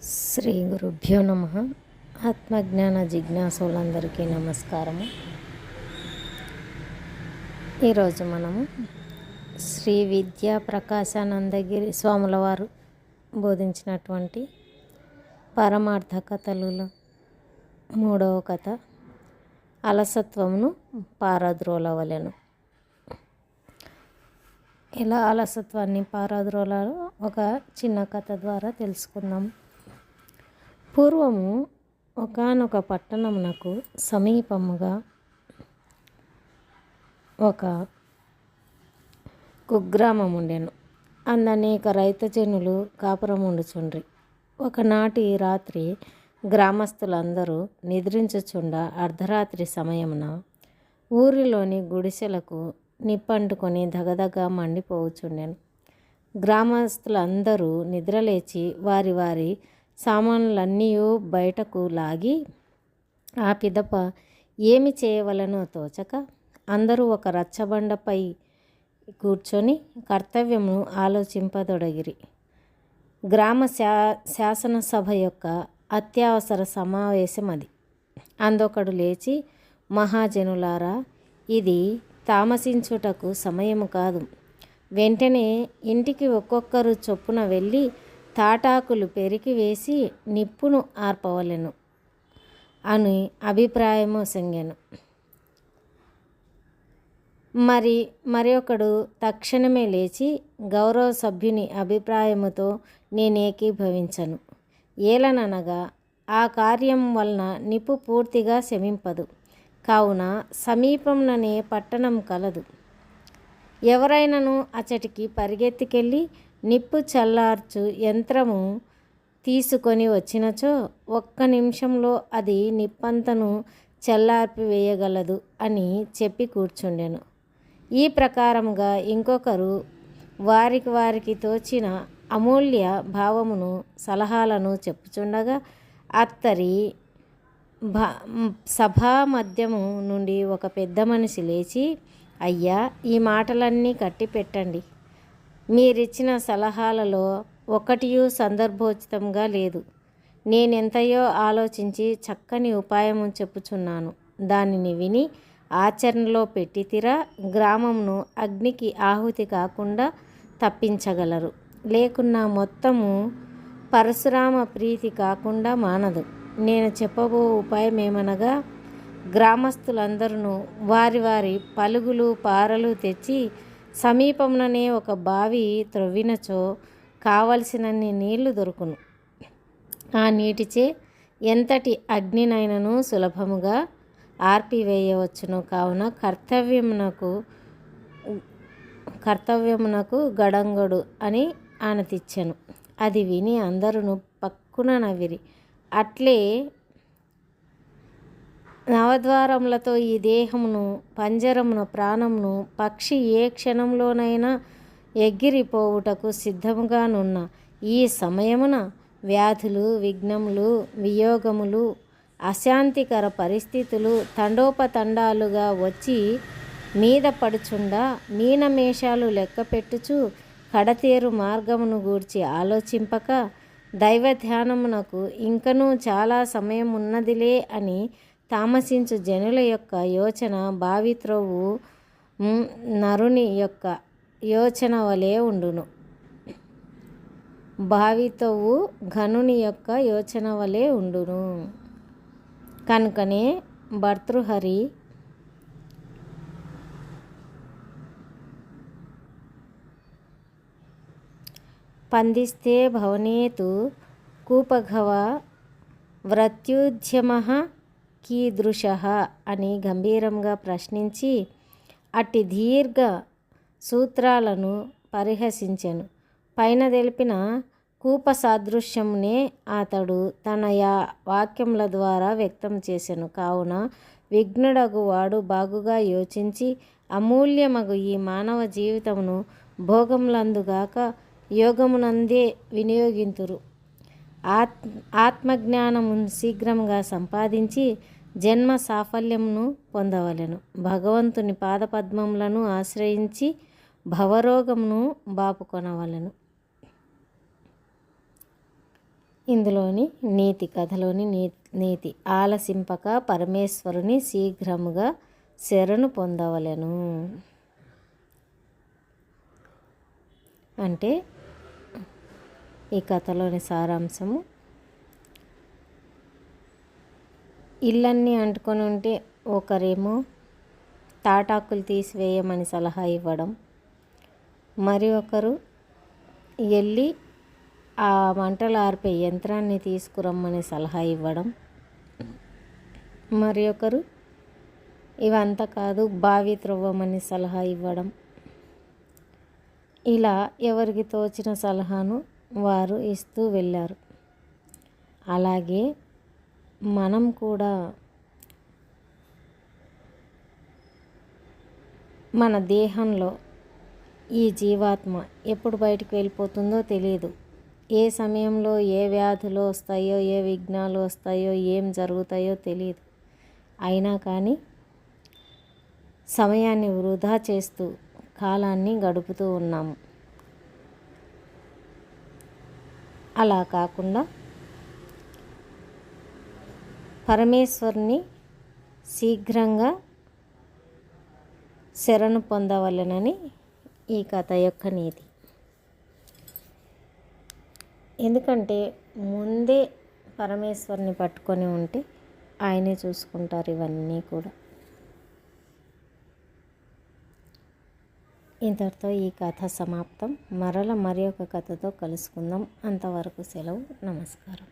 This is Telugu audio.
శ్రీ గురుభ్యో నమ. ఆత్మజ్ఞాన జిజ్ఞాసులందరికీ నమస్కారము. ఈరోజు మనము శ్రీ విద్యా ప్రకాశానందగిరి స్వాముల వారు బోధించినటువంటి పరమార్థ కథలలో 3వ కథ అలసత్వమును పారద్రోలవలెను. ఎలా అలసత్వాన్ని పారద్రోలాలో ఒక చిన్న కథ ద్వారా తెలుసుకుందాం. పూర్వము ఒకానొక పట్టణమునకు సమీపముగా ఒక కుగ్రామం ఉండెను. అందనేక రైతజనులు కాపురముండుచుండ్రి. ఒకనాటి రాత్రి గ్రామస్తులందరూ నిద్రించుచుండ అర్ధరాత్రి సమయమున ఊరిలోని గుడిసెలకు నిప్పంటుకొని దగదగ మండిపోవుచుండెను. గ్రామస్తులందరూ నిద్రలేచి వారి వారి సామాన్లన్నీ బయటకు లాగి ఆ పిదప ఏమి చేయవలనో తోచక అందరూ ఒక రచ్చబండపై కూర్చొని కర్తవ్యమును ఆలోచింపదొడగిరి. గ్రామ శాసనసభ యొక్క అత్యవసర సమావేశం అది. అందొకడు లేచి, మహాజనులారా, ఇది తామసించుటకు సమయము కాదు. వెంటనే ఇంటికి ఒక్కొక్కరు చొప్పున వెళ్ళి తాటాకులు పెరికి వేసి నిప్పును ఆర్పవలెను అని అభిప్రాయము సంగెను. మరి ఒకడు తక్షణమే లేచి, గౌరవ సభ్యుని అభిప్రాయముతో నేనేకీభవించను. ఏలననగా ఆ కార్యం వలన నిప్పు పూర్తిగా శమింపదు. కావున సమీపంలోనే పట్టణం కలదు. ఎవరైనను అచటికి పరిగెత్తికెళ్ళి నిప్పు చల్లార్చు యంత్రము తీసుకొని వచ్చినచో 1 నిమిషంలో అది నిప్పంతను చల్లార్పివేయగలదు అని చెప్పి కూర్చుండెను. ఈ ప్రకారముగా ఇంకొకరు వారికి తోచిన అమూల్య భావమును సలహాలను చెప్పుచుండగా అత్తరి సభా మధ్యము నుండి ఒక పెద్ద మనిషి లేచి, అయ్యా, ఈ మాటలన్నీ కట్టి పెట్టండి. మీరిచ్చిన సలహాలలో ఒకటియూ సందర్భోచితంగా లేదు. నేనెంతయో ఆలోచించి చక్కని ఉపాయము చెప్పుచున్నాను. దానిని విని ఆచరణలో పెట్టితిరా గ్రామమును అగ్నికి ఆహుతి కాకుండా తప్పించగలరు. లేకున్నా మొత్తము పరశురామ ప్రీతి కాకుండా మానదు. నేను చెప్పబో ఉపాయమేమనగా, గ్రామస్తులందరూ వారి వారి పలుగులు పారలు తెచ్చి సమీపంలోనే ఒక బావి త్రవ్వినచో కావలసినన్ని నీళ్లు దొరుకును. ఆ నీటిచే ఎంతటి అగ్నినైనను సులభముగా ఆర్పివేయవచ్చును. కావున కర్తవ్యమునకు గడంగడు అని ఆనతిచ్చెను. అది విని అందరూ పక్కున నవ్విరి. అట్లే నవద్వారములతో ఈ దేహమును, పంజరమును, ప్రాణమును పక్షి ఏ క్షణంలోనైనా ఎగిరిపోవుటకు సిద్ధముగానున్న ఈ సమయమున వ్యాధులు, విఘ్నములు, వియోగములు, అశాంతికర పరిస్థితులు తండోపతండాలుగా వచ్చి మీద పడుచుండా మీనమేషాలు లెక్కపెట్టుచు కడతేరు మార్గమును గూర్చి ఆలోచింపక దైవధ్యానమునకు ఇంకనూ చాలా సమయం ఉన్నదిలే అని తామసించు జనుల యొక్క యోచన బావిత్రవ్వు నరుని యొక్క యోచన వలె ఉండును. బావితవ్వు ఘనుని యొక్క యోచన వలె ఉండును. కనుకనే భర్తృహరి పందిస్తే భవనేతు కూపఘవ వ్రత్యుద్యమః కీదృశః అని గంభీరంగా ప్రశ్నించి అట్టి దీర్ఘ సూత్రాలను పరిహసించెను. పైన తెలిపిన కూప సాదృశ్యమునే అతడు తన వాక్యముల ద్వారా వ్యక్తం చేసెను. కావున విఘ్నుడగువాడు బాగుగా యోచించి అమూల్యమగు ఈ మానవ జీవితమును భోగములందుగాక యోగమునందే వినియోగింతురు. ఆత్మజ్ఞానమును శీఘ్రంగా సంపాదించి జన్మ సాఫల్యమును పొందవలెను. భగవంతుని పాదపద్మములను ఆశ్రయించి భవరోగమును బాపుకొనవలెను. ఇందులోని నీతి, కథలోని నీతి ఆలసింపక పరమేశ్వరుని శీఘ్రముగా శరణు పొందవలెను. అంటే ఈ కథలోని సారాంశము, ఇళ్ళన్నీ అంటుకొని ఉంటే ఒకరేమో తాటాకులు తీసివేయమని సలహా ఇవ్వడం, మరి ఒకరు వెళ్ళి ఆ మంటలు ఆర్పే యంత్రాన్ని తీసుకురమ్మని సలహా ఇవ్వడం, మరి ఒకరు ఇవంతా కాదు బావి త్రవ్వమని సలహా ఇవ్వడం, ఇలా ఎవరికి తోచిన సలహాను వారు ఇస్తూ వెళ్ళారు. అలాగే మనం కూడా మన దేహంలో ఈ జీవాత్మ ఎప్పుడు బయటికి వెళ్ళిపోతుందో తెలియదు. ఏ సమయంలో ఏ వ్యాధులు వస్తాయో, ఏ విఘ్నాలు వస్తాయో, ఏం జరుగుతాయో తెలియదు. అయినా కానీ సమయాన్ని వృధా చేస్తూ కాలాన్ని గడుపుతూ ఉన్నాము. అలా కాకుండా పరమేశ్వరుని శీఘ్రంగా శరణు పొందవలెనని ఈ కథ యొక్క నీతి. ఎందుకంటే ముందే పరమేశ్వరుని పట్టుకొని ఉంటే ఆయనే చూసుకుంటారు ఇవన్నీ కూడా. ఇంతటితో ఈ కథ సమాప్తం. మరి ఒక కథతో కలుసుకుందాం. అంతవరకు సెలవు. నమస్కారం.